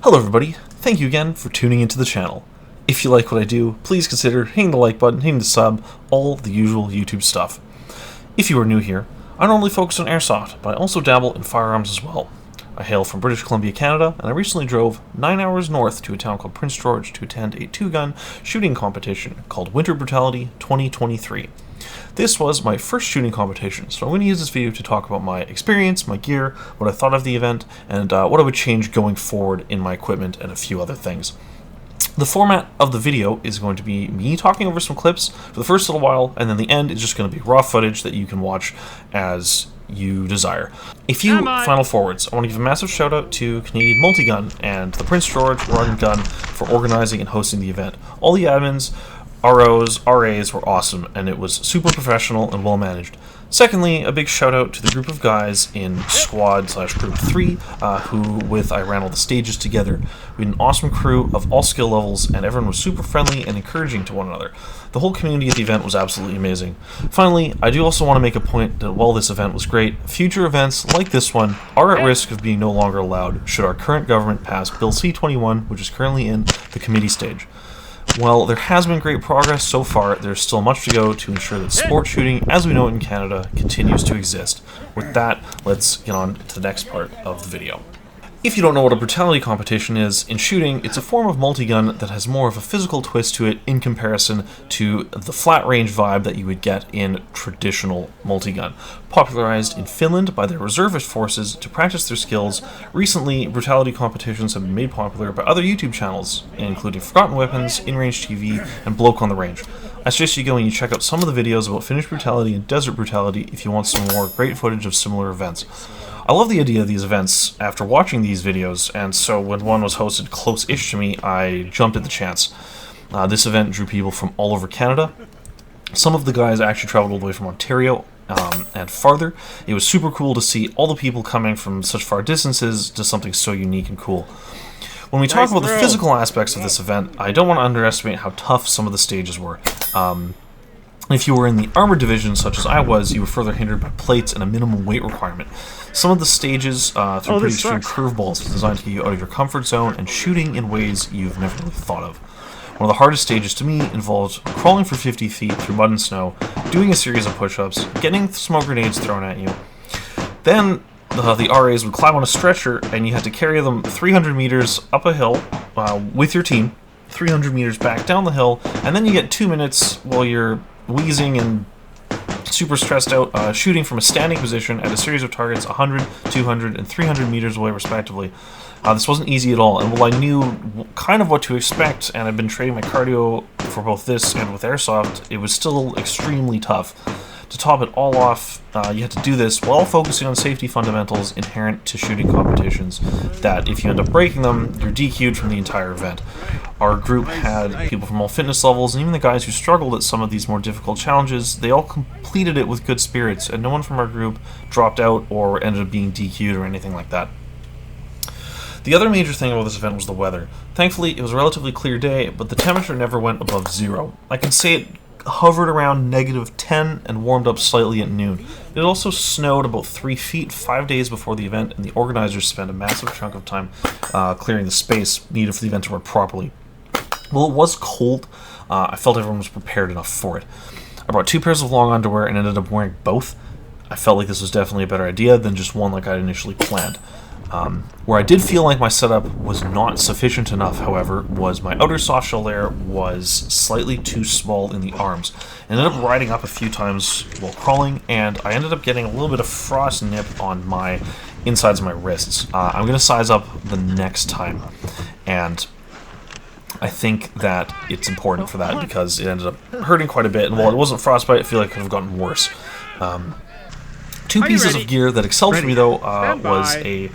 Hello everybody, thank you again for tuning into the channel. If you like what I do, please consider hitting the like button, hitting the sub, all the usual YouTube stuff. If you are new here, I normally focus on airsoft, but I also dabble in firearms as well. I hail from British Columbia, Canada, and I recently drove 9 hours north to a town called Prince George to attend a 2-gun shooting competition called Winter Brutality 2023. This was my first shooting competition, so I'm going to use this video to talk about my experience, my gear, what I thought of the event, and what I would change going forward in my equipment and a few other things. The format of the video is going to be me talking over some clips for the first little while, and then the end is just going to be raw footage that you can watch as you desire. A few final forwards. I want to give a massive shout out to Canadian MultiGun and the Prince George Rod and Gun for organizing and hosting the event. All the admins, ROs, RAs were awesome, and it was super professional and well managed. Secondly, a big shout out to the group of guys in squad/group 3 who I ran all the stages together. We had an awesome crew of all skill levels, and everyone was super friendly and encouraging to one another. The whole community at the event was absolutely amazing. Finally, I do also want to make a point that while this event was great, future events like this one are at risk of being no longer allowed should our current government pass Bill C-21, which is currently in the committee stage. While there has been great progress so far, there's still much to go to ensure that sport shooting, as we know it in Canada, continues to exist. With that, let's get on to the next part of the video. If you don't know what a brutality competition is, in shooting, it's a form of multi-gun that has more of a physical twist to it in comparison to the flat-range vibe that you would get in traditional multi-gun. Popularized in Finland by their reservist forces to practice their skills, recently brutality competitions have been made popular by other YouTube channels, including Forgotten Weapons, In-Range TV, and Bloke on the Range. I suggest you go and you check out some of the videos about Finnish Brutality and Desert Brutality if you want some more great footage of similar events. I love the idea of these events after watching these videos, and so when one was hosted close-ish to me, I jumped at the chance. This event drew people from all over Canada. Some of the guys actually traveled all the way from Ontario and farther. It was super cool to see all the people coming from such far distances to something so unique and cool. When we talk about the physical aspects of this event, I don't want to underestimate how tough some of the stages were. If you were in the armored division, such as I was, you were further hindered by plates and a minimum weight requirement. Some of the stages threw pretty extreme curveballs designed to get you out of your comfort zone and shooting in ways you've never really thought of. One of the hardest stages to me involved crawling for 50 feet through mud and snow, doing a series of push-ups, getting smoke grenades thrown at you. Then the RAs would climb on a stretcher and you had to carry them 300 meters up a hill with your team, 300 meters back down the hill, and then you get 2 minutes while you're wheezing and super stressed out, shooting from a standing position at a series of targets 100, 200, and 300 meters away respectively. This wasn't easy at all, and while I knew kind of what to expect, and I've been training my cardio for both this and with airsoft, it was still extremely tough. To top it all off, you had to do this while focusing on safety fundamentals inherent to shooting competitions, that if you end up breaking them, you're DQ'd from the entire event. Our group had people from all fitness levels, and even the guys who struggled at some of these more difficult challenges, they all completed it with good spirits, and no one from our group dropped out or ended up being DQ'd or anything like that. The other major thing about this event was the weather. Thankfully, it was a relatively clear day, but the temperature never went above 0. I can say it hovered around -10 and warmed up slightly at noon. It also snowed about 3 feet 5 days before the event, and the organizers spent a massive chunk of time clearing the space needed for the event to run properly. While it was cold, I felt everyone was prepared enough for it. I brought 2 pairs of long underwear and ended up wearing both. I felt like this was definitely a better idea than just one like I'd initially planned. Where I did feel like my setup was not sufficient enough, however, was my outer softshell layer was slightly too small in the arms. I ended up riding up a few times while crawling, and I ended up getting a little bit of frost nip on my insides of my wrists. I'm going to size up the next time, and I think that it's important for that because it ended up hurting quite a bit, and while it wasn't frostbite, I feel like it could have gotten worse. 2 pieces of gear that excelled for me, though, was a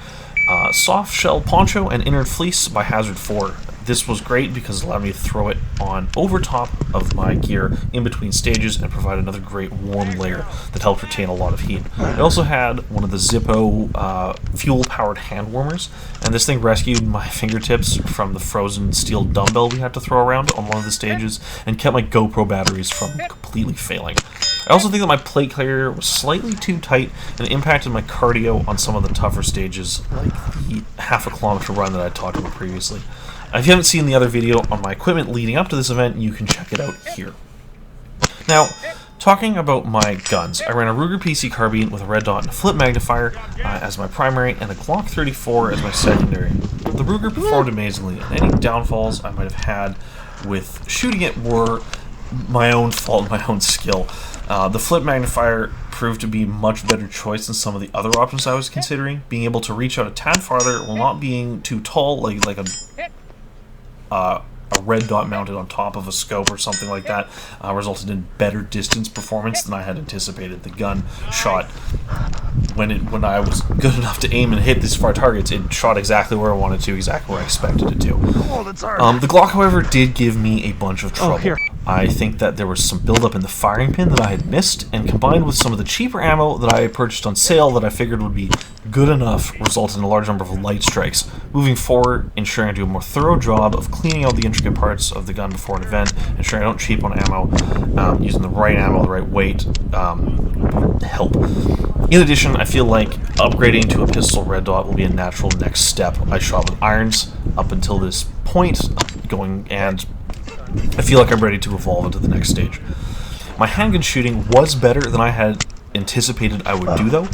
soft shell poncho and innard fleece by Hazard 4. This was great because it allowed me to throw it on over top of my gear in between stages and provide another great warm layer that helped retain a lot of heat. I also had one of the Zippo fuel-powered hand warmers, and this thing rescued my fingertips from the frozen steel dumbbell we had to throw around on one of the stages and kept my GoPro batteries from completely failing. I also think that my plate carrier was slightly too tight and impacted my cardio on some of the tougher stages, like the half a kilometer run that I talked about previously. If you haven't seen the other video on my equipment leading up to this event, you can check it out here. Now, talking about my guns, I ran a Ruger PC carbine with a red dot and a flip magnifier as my primary, and a Glock 34 as my secondary. The Ruger performed amazingly, and any downfalls I might have had with shooting it were my own fault and my own skill. The flip magnifier proved to be a much better choice than some of the other options I was considering. Being able to reach out a tad farther while not being too tall, like a red dot mounted on top of a scope or something like that, resulted in better distance performance than I had anticipated. The gun shot, when I was good enough to aim and hit these far targets, it shot exactly where I wanted to, exactly where I expected it to. The Glock, however, did give me a bunch of trouble. I think that there was some buildup in the firing pin that I had missed, and combined with some of the cheaper ammo that I purchased on sale that I figured would be good enough, resulted in a large number of light strikes. Moving forward, ensuring I do a more thorough job of cleaning out the intricate parts of the gun before an event, ensuring I don't cheap on ammo, using the right ammo, the right weight, help. In addition, I feel like upgrading to a pistol red dot will be a natural next step. I shot with irons up until this point, and I feel like I'm ready to evolve into the next stage. My handgun shooting was better than I had anticipated I would do, though,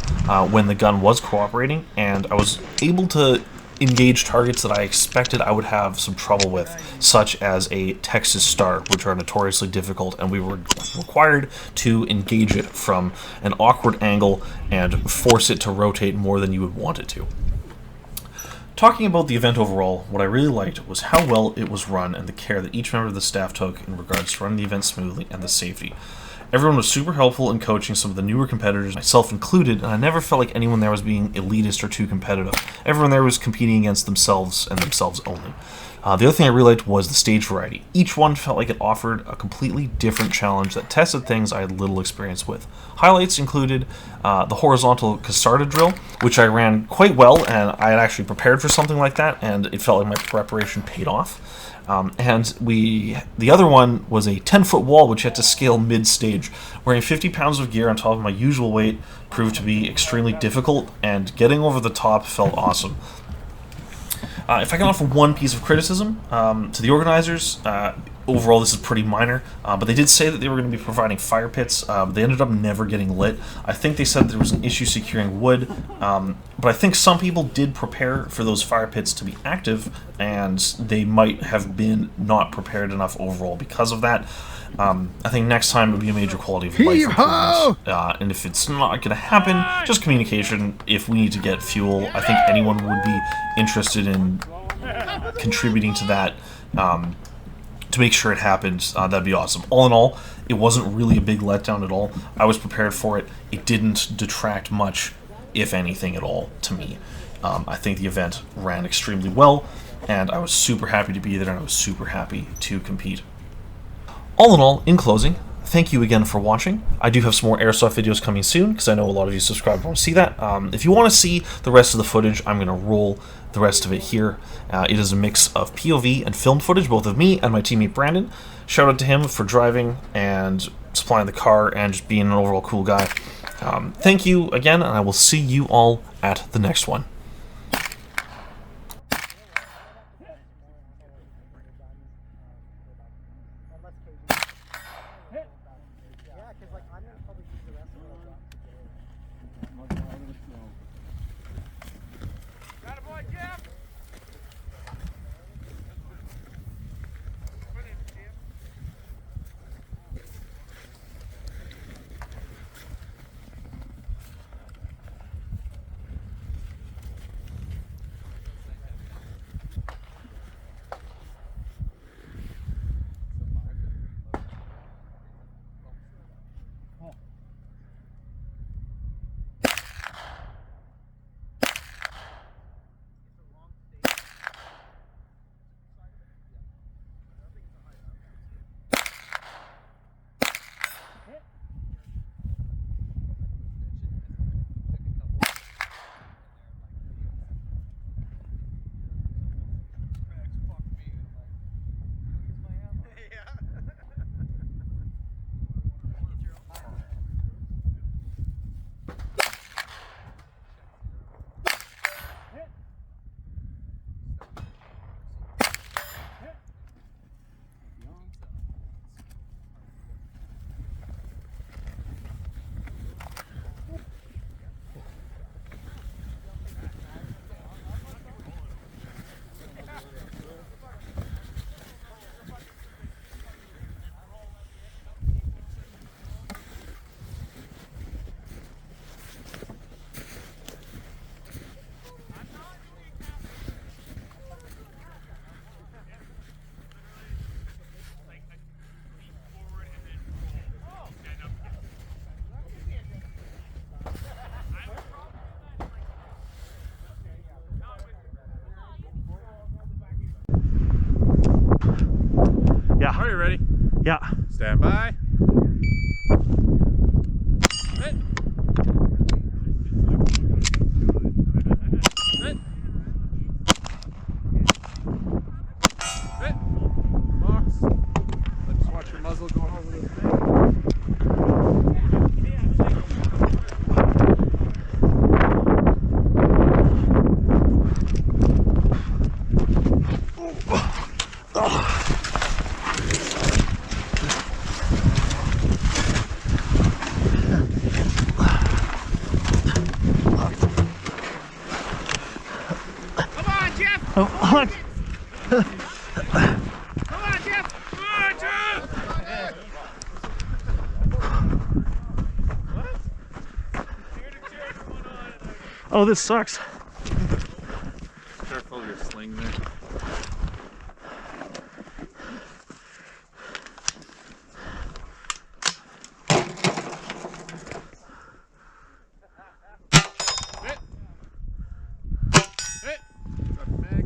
when the gun was cooperating, and I was able to engage targets that I expected I would have some trouble with, such as a Texas Star, which are notoriously difficult, and we were required to engage it from an awkward angle and force it to rotate more than you would want it to. Talking about the event overall, what I really liked was how well it was run and the care that each member of the staff took in regards to running the event smoothly and the safety. Everyone was super helpful in coaching some of the newer competitors, myself included, and I never felt like anyone there was being elitist or too competitive. Everyone there was competing against themselves and themselves only. The other thing I really liked was the stage variety. Each one felt like it offered a completely different challenge that tested things I had little experience with. Highlights included the horizontal Casarda drill, which I ran quite well, and I had actually prepared for something like that, and it felt like my preparation paid off. The other one was a 10-foot wall, which had to scale mid-stage. Wearing 50 pounds of gear on top of my usual weight proved to be extremely difficult, and getting over the top felt awesome. If I can offer one piece of criticism to the organizers, overall this is pretty minor, but they did say that they were going to be providing fire pits. They ended up never getting lit. I think they said there was an issue securing wood, but I think some people did prepare for those fire pits to be active, and they might have been not prepared enough overall because of that. I think next time it would be a major quality of life improvement, and if it's not going to happen, just communication. If we need to get fuel, I think anyone would be interested in contributing to that to make sure it happens. That'd be awesome. All in all, it wasn't really a big letdown at all. I was prepared for it. It didn't detract much, if anything at all, to me. I think the event ran extremely well, and I was super happy to be there, and I was super happy to compete. All in all, in closing, thank you again for watching. I do have some more airsoft videos coming soon, because I know a lot of you subscribed want to see that. If you want to see the rest of the footage, I'm going to roll the rest of it here. It is a mix of POV and filmed footage, both of me and my teammate Brandon. Shout out to him for driving and supplying the car and just being an overall cool guy. Thank you again, and I will see you all at the next one. Yeah. Stand by. Hit. Hit. Hit. Box. Let's watch your muzzle go over this thing. Oh, what? Come on, Jeff! Come on, Jeff! What? Oh, this sucks. Careful of your sling there. Hit! Hit! Drop the mag.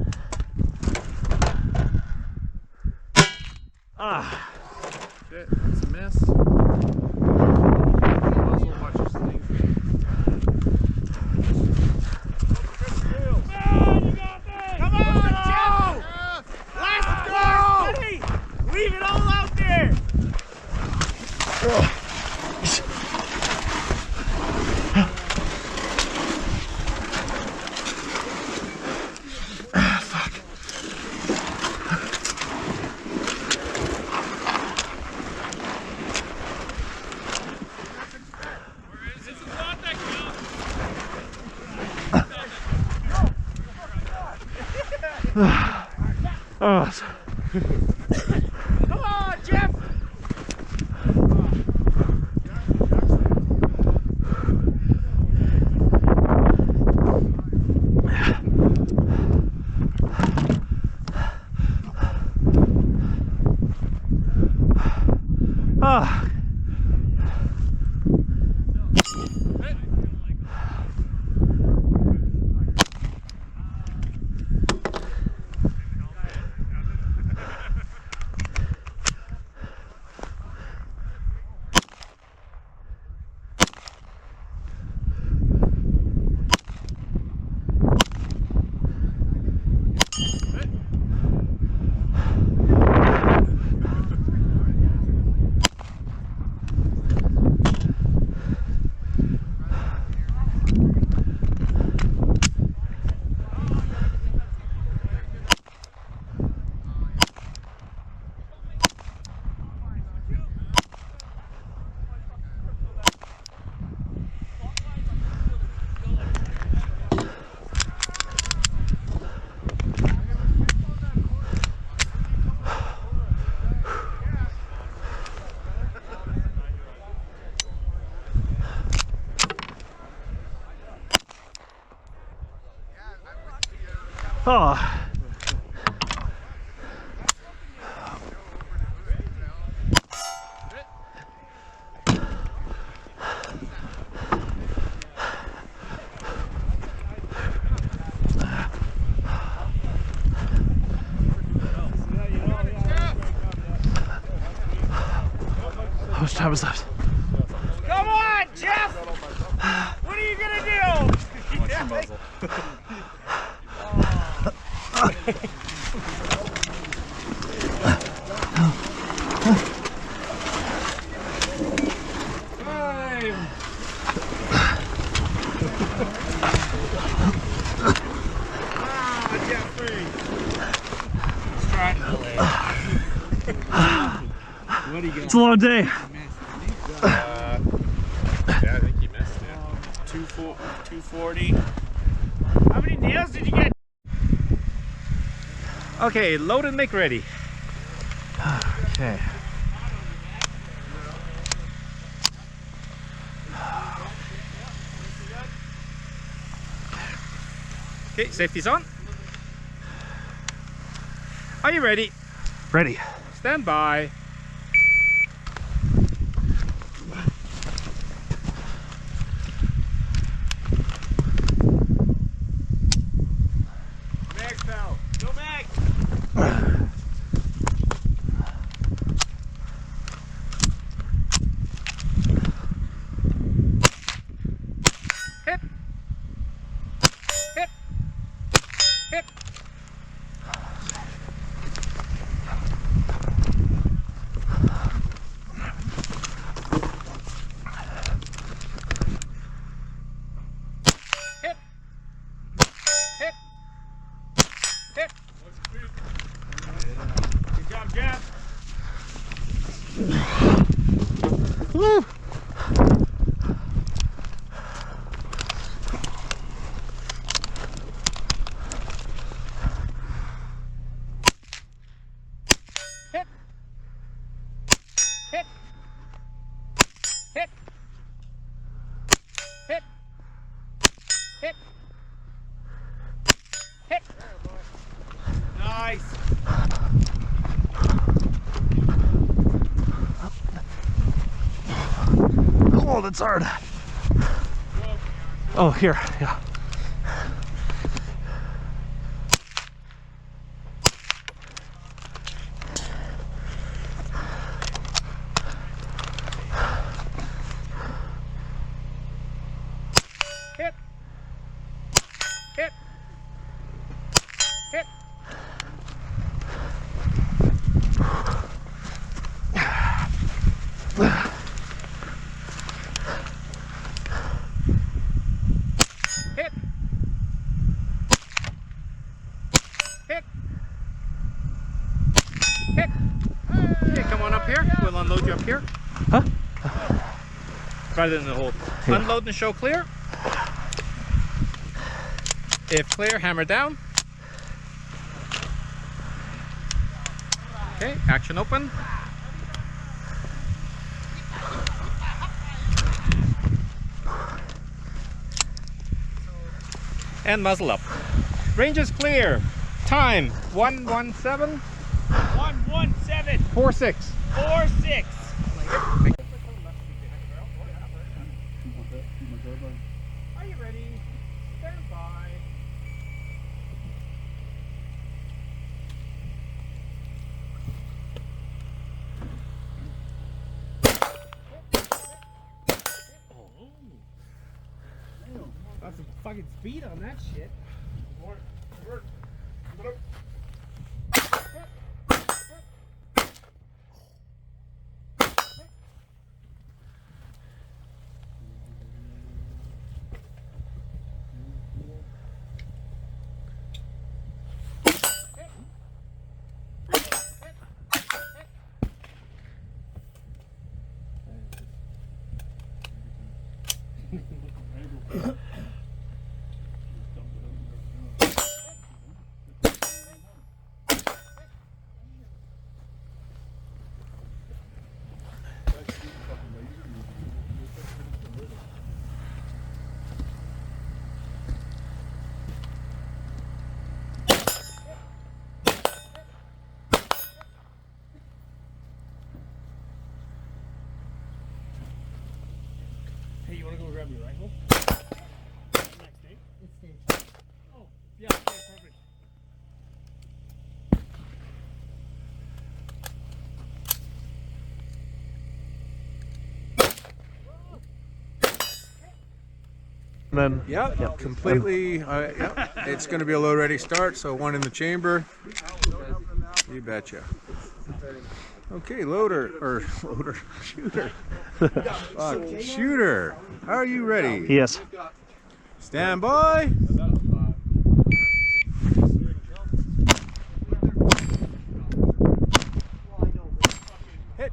Ah. Shit, that's a miss. Muzzle, watch your sling. Come on, Jeff! Last course, buddy! Leave it all out there! Oh. Come on, Jeff! Ah. Oh. How much time is left? Come on, Jeff! What are you gonna do? Watch your muzzle. It's a long day. Yeah, I think you missed it. 240. How many nails did you get? Okay, load and make ready. Okay. Okay, safety's on. Are you ready? Ready. Stand by. Mag fell. Go mag! Hit. Hit. Hit. Hit. Good job, Jeff. Woo! Hit. Hit. Hit. Hit. Hit. Hit. Nice. Oh, that's hard. Oh, here, yeah. Hit. Hit. Hit. Hit. Hit. Hit. Okay, come on up here. We'll unload you up here. Huh? Rather than the hole. Yeah. Unload and show clear. If clear, hammer down. Okay, action open. And muzzle up. Range is clear. Time 117 117 46. 46. Are you ready? Stand by. That's some fucking speed on that shit. Hey, you wanna go grab your rifle? Next day? It's stage. Oh, yeah, okay, perfect. And then, Yep, completely. Yep. It's going to be a load ready start, so one in the chamber. You betcha. Okay, shooter. Fuck, shooter. Are you ready? yes. Stand by. Hit.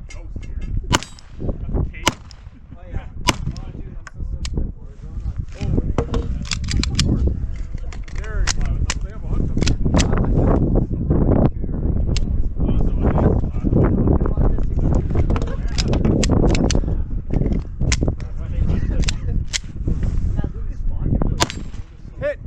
Hit.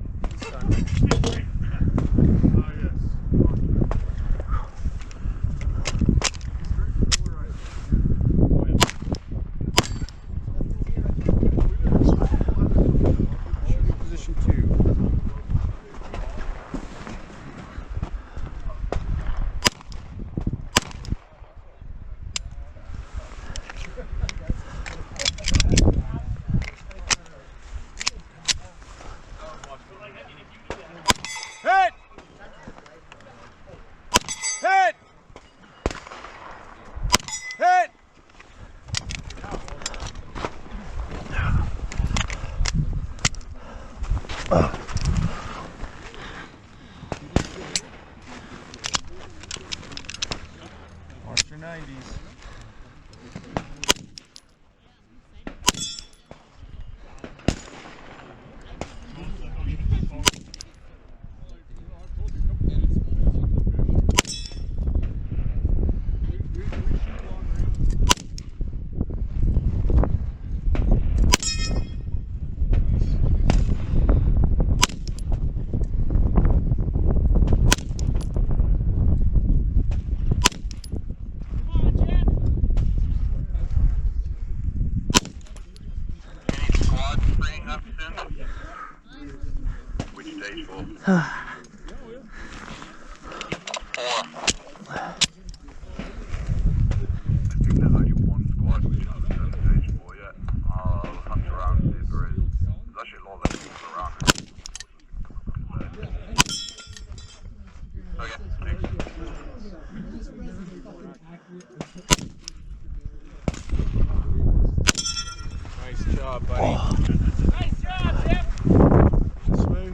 Watch your 90s. Nice job, buddy. Nice job, Jeff. This way.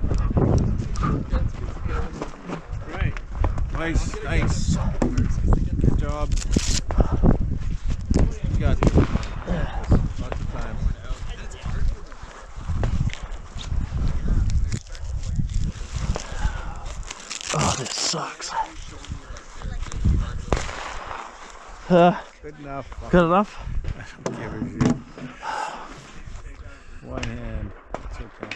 Right. Nice, nice. Good job. You got this. Lots of time. Oh, this sucks. Good enough. Good enough? Give it you. One hand. It's okay.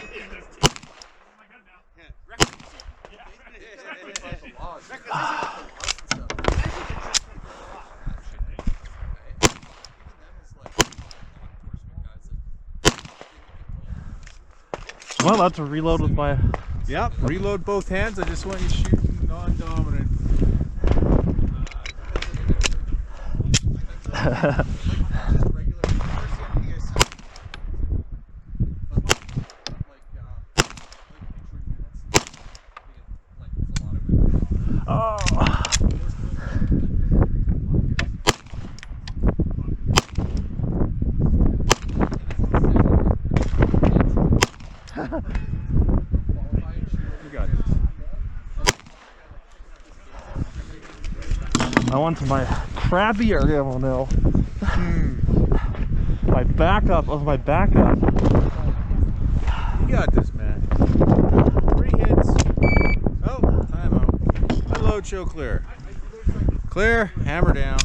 Am I allowed to reload with my... Yep, reload both hands. I just want you shooting non-dominant. You got this. I want to my crappier ammo now. My backup of my backup. You got this, man. 3 hits. Oh, timeout. Unload, show clear. Clear, hammer down.